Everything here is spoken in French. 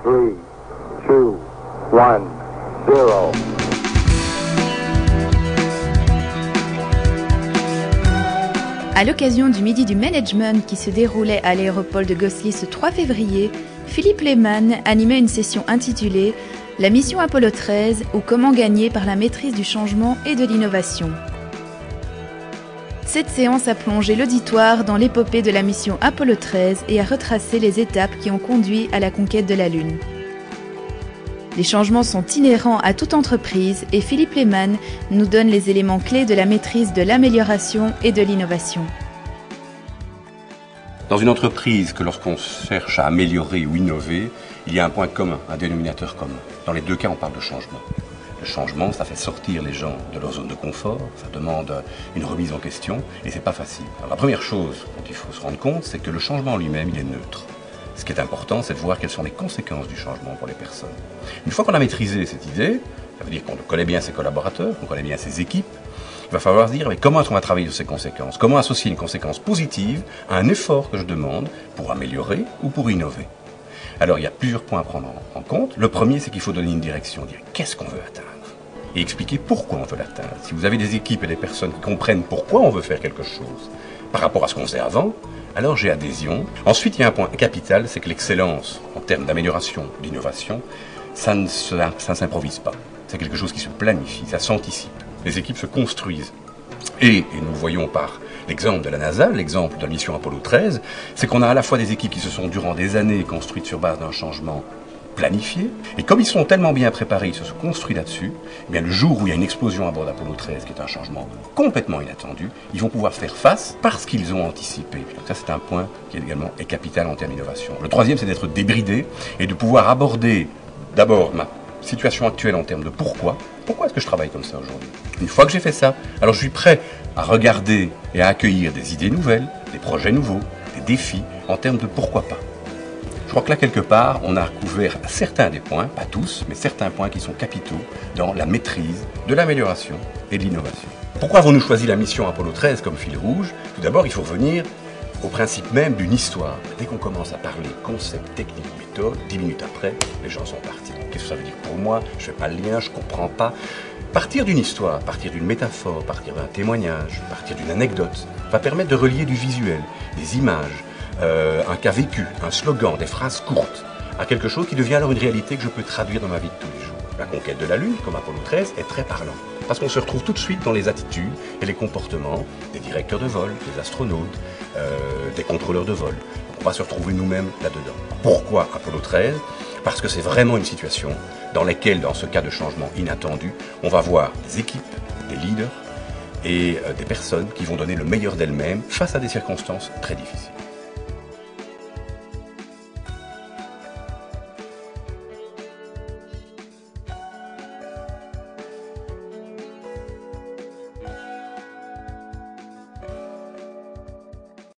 3, 2, 1, 0. À l'occasion du Midi du Management qui se déroulait à l'aéroport de Gosselies ce 3 février, Philippe Lehmann animait une session intitulée « La mission Apollo 13 ou comment gagner par la maîtrise du changement et de l'innovation ». Cette séance a plongé l'auditoire dans l'épopée de la mission Apollo 13 et a retracé les étapes qui ont conduit à la conquête de la Lune. Les changements sont inhérents à toute entreprise et Philippe Lehmann nous donne les éléments clés de la maîtrise de l'amélioration et de l'innovation. Dans une entreprise, que lorsqu'on cherche à améliorer ou innover, il y a un point commun, un dénominateur commun. Dans les deux cas, on parle de changement. Le changement, ça fait sortir les gens de leur zone de confort, ça demande une remise en question et c'est pas facile. Alors, la première chose dont il faut se rendre compte, c'est que le changement en lui-même, il est neutre. Ce qui est important, c'est de voir quelles sont les conséquences du changement pour les personnes. Une fois qu'on a maîtrisé cette idée, ça veut dire qu'on connaît bien ses collaborateurs, qu'on connaît bien ses équipes, il va falloir se dire mais comment est-ce qu'on va travailler sur ces conséquences? Comment associer une conséquence positive à un effort que je demande pour améliorer ou pour innover? Alors il y a plusieurs points à prendre en compte. Le premier, c'est qu'il faut donner une direction, dire qu'est-ce qu'on veut atteindre et expliquer pourquoi on veut l'atteindre. Si vous avez des équipes et des personnes qui comprennent pourquoi on veut faire quelque chose par rapport à ce qu'on faisait avant, alors j'ai adhésion. Ensuite, il y a un point capital, c'est que l'excellence en termes d'amélioration, d'innovation, ça ne s'improvise pas. C'est quelque chose qui se planifie, ça s'anticipe. Les équipes se construisent. Et nous le voyons par l'exemple de la NASA, l'exemple de la mission Apollo 13, c'est qu'on a à la fois des équipes qui se sont durant des années construites sur base d'un changement planifié, et comme ils sont tellement bien préparés, ils se sont construits là-dessus, eh bien le jour où il y a une explosion à bord d'Apollo 13, qui est un changement complètement inattendu, ils vont pouvoir faire face parce qu'ils ont anticipé. Donc ça, c'est un point qui également est capital en termes d'innovation. Le troisième, c'est d'être débridé et de pouvoir aborder d'abord ma situation actuelle en termes de pourquoi est-ce que je travaille comme ça aujourd'hui. Une fois que j'ai fait ça, alors je suis prêt à regarder et à accueillir des idées nouvelles, des projets nouveaux, des défis en termes de pourquoi pas. Je crois que là, quelque part, on a couvert certains des points, pas tous, mais certains points qui sont capitaux dans la maîtrise de l'amélioration et de l'innovation. Pourquoi avons-nous choisi la mission Apollo 13 comme fil rouge? Tout d'abord, il faut revenir au principe même d'une histoire. Dès qu'on commence à parler concept, technique, méthode, 10 minutes après, les gens sont partis. Qu'est-ce que ça veut dire pour moi? Je ne fais pas le lien, je ne comprends pas. Partir d'une histoire, partir d'une métaphore, partir d'un témoignage, partir d'une anecdote, va permettre de relier du visuel, des images, un cas vécu, un slogan, des phrases courtes, à quelque chose qui devient alors une réalité que je peux traduire dans ma vie de tous les jours. La conquête de la Lune, comme Apollo 13, est très parlant, parce qu'on se retrouve tout de suite dans les attitudes et les comportements des directeurs de vol, des astronautes, des contrôleurs de vol. On va se retrouver nous-mêmes là-dedans. Pourquoi Apollo 13? Parce que c'est vraiment une situation dans laquelle, dans ce cas de changement inattendu, on va voir des équipes, des leaders et des personnes qui vont donner le meilleur d'elles-mêmes face à des circonstances très difficiles.